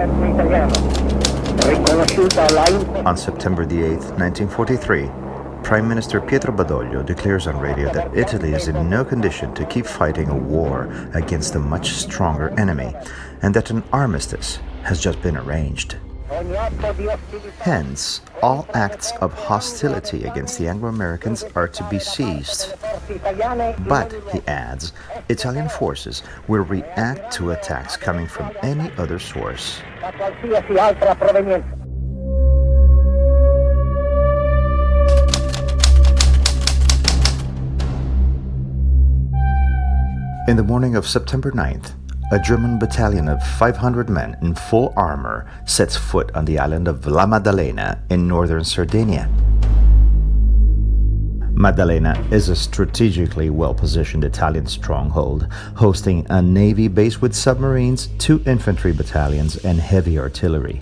On September the 8th, 1943, Prime Minister Pietro Badoglio declares on radio that Italy is in no condition to keep fighting a war against a much stronger enemy, and that an armistice has just been arranged. Hence, all acts of hostility against the Anglo-Americans are to be ceased. But, he adds, Italian forces will react to attacks coming from any other source. In the morning of September 9th, a German battalion of 500 men in full armor sets foot on the island of La Maddalena in northern Sardinia. Maddalena is a strategically well-positioned Italian stronghold, hosting a navy base with submarines, 2 infantry battalions, and heavy artillery.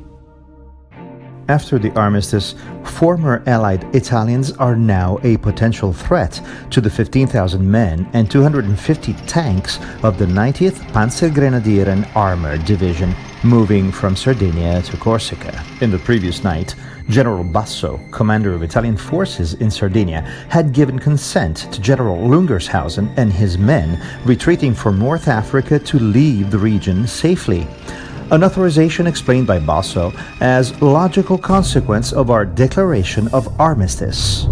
After the armistice, former Allied Italians are now a potential threat to the 15,000 men and 250 tanks of the 90th Panzergrenadier and Armored Division moving from Sardinia to Corsica. In the previous night, General Basso, commander of Italian forces in Sardinia, had given consent to General Lungershausen and his men retreating from North Africa to leave the region safely. An authorization explained by Basso as logical consequence of our declaration of armistice.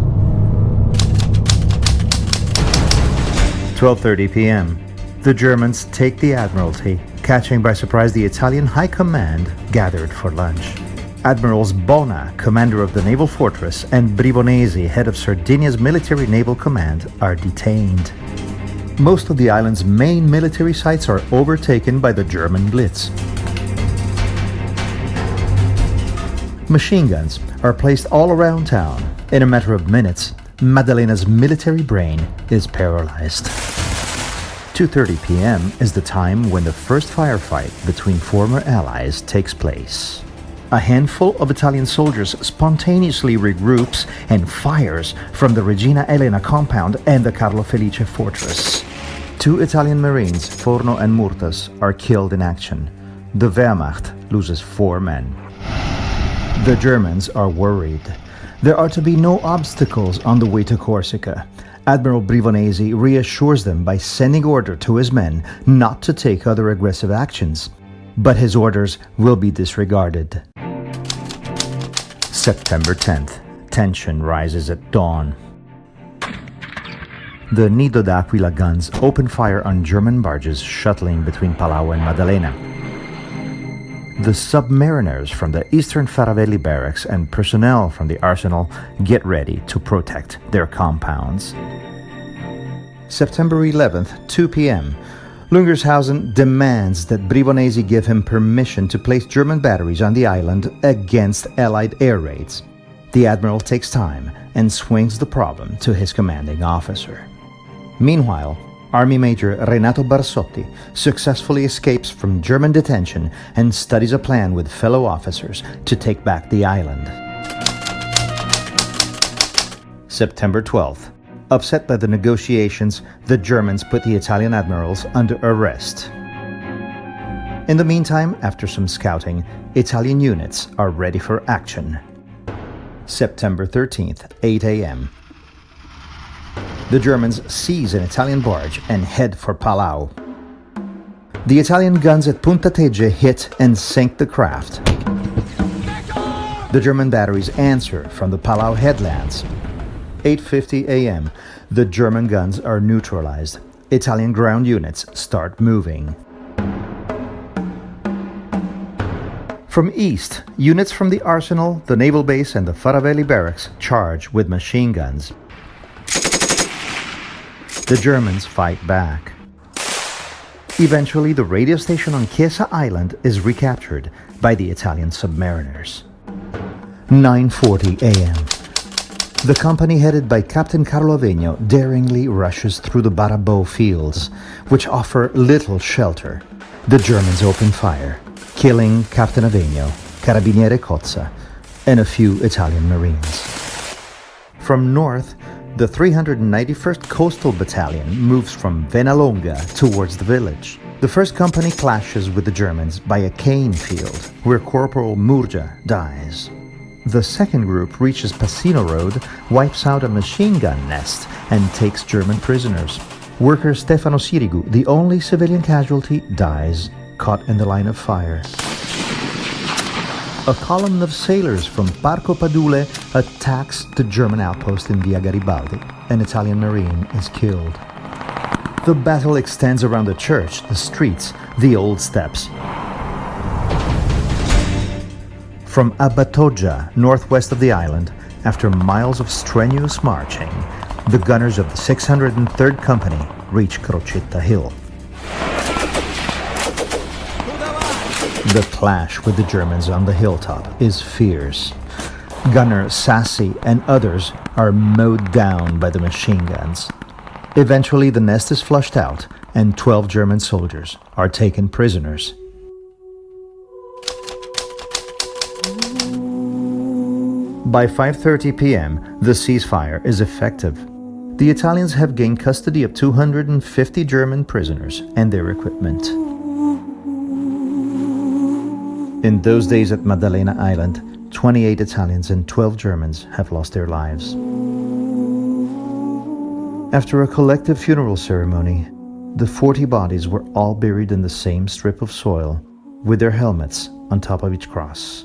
12:30 p.m. The Germans take the Admiralty, catching by surprise the Italian High Command gathered for lunch. Admirals Bona, commander of the naval fortress, and Bribonesi, head of Sardinia's military naval command, are detained. Most of the island's main military sites are overtaken by the German Blitz. Machine guns are placed all around town. In a matter of minutes, Maddalena's military brain is paralyzed. 2:30 p.m. is the time when the first firefight between former allies takes place. A handful of Italian soldiers spontaneously regroups and fires from the Regina Elena compound and the Carlo Felice fortress. 2 Italian Marines, Forno and Murtas, are killed in action. The Wehrmacht loses 4 men. The Germans are worried. There are to be no obstacles on the way to Corsica. Admiral Bribonesi reassures them by sending order to his men not to take other aggressive actions. But his orders will be disregarded. September 10th. Tension rises at dawn. The Nido d'Aquila guns open fire on German barges shuttling between Palau and Maddalena. The submariners from the Eastern Faravelli barracks and personnel from the arsenal get ready to protect their compounds. September 11th, 2 p.m. Lungershausen demands that Bribonesi give him permission to place German batteries on the island against Allied air raids. The admiral takes time and swings the problem to his commanding officer. Meanwhile, Army Major Renato Barsotti successfully escapes from German detention and studies a plan with fellow officers to take back the island. September 12th. Upset by the negotiations, the Germans put the Italian admirals under arrest. In the meantime, after some scouting, Italian units are ready for action. September 13th, 8 a.m. The Germans seize an Italian barge and head for Palau. The Italian guns at Punta Tegge hit and sink the craft. The German batteries answer from the Palau headlands. 8:50 a.m. The German guns are neutralized. Italian ground units start moving. From east, units from the arsenal, the naval base, and the Faravelli barracks charge with machine guns. The Germans fight back. Eventually, the radio station on Chiesa Island is recaptured by the Italian submariners. 9:40 a.m. The company headed by Captain Carlo Avegno daringly rushes through the Barabò fields, which offer little shelter. The Germans open fire, killing Captain Avegno, Carabiniere Cozza, and a few Italian Marines. From north, the 391st Coastal Battalion moves from Venalonga towards the village. The first company clashes with the Germans by a cane field, where Corporal Murgia dies. The second group reaches Passino Road, wipes out a machine gun nest, and takes German prisoners. Worker Stefano Sirigu, the only civilian casualty, dies, caught in the line of fire. A column of sailors from Parco Padule attacks the German outpost in Via Garibaldi. An Italian marine is killed. The battle extends around the church, the streets, the old steps. From Abatoja, northwest of the island, after miles of strenuous marching, the gunners of the 603rd Company reach Crocetta Hill. The clash with the Germans on the hilltop is fierce. Gunner Sassi and others are mowed down by the machine guns. Eventually, the nest is flushed out, and 12 German soldiers are taken prisoners. By 5:30 p.m., the ceasefire is effective. The Italians have gained custody of 250 German prisoners and their equipment. In those days at Maddalena Island, 28 Italians and 12 Germans have lost their lives. After a collective funeral ceremony, the 40 bodies were all buried in the same strip of soil, with their helmets on top of each cross.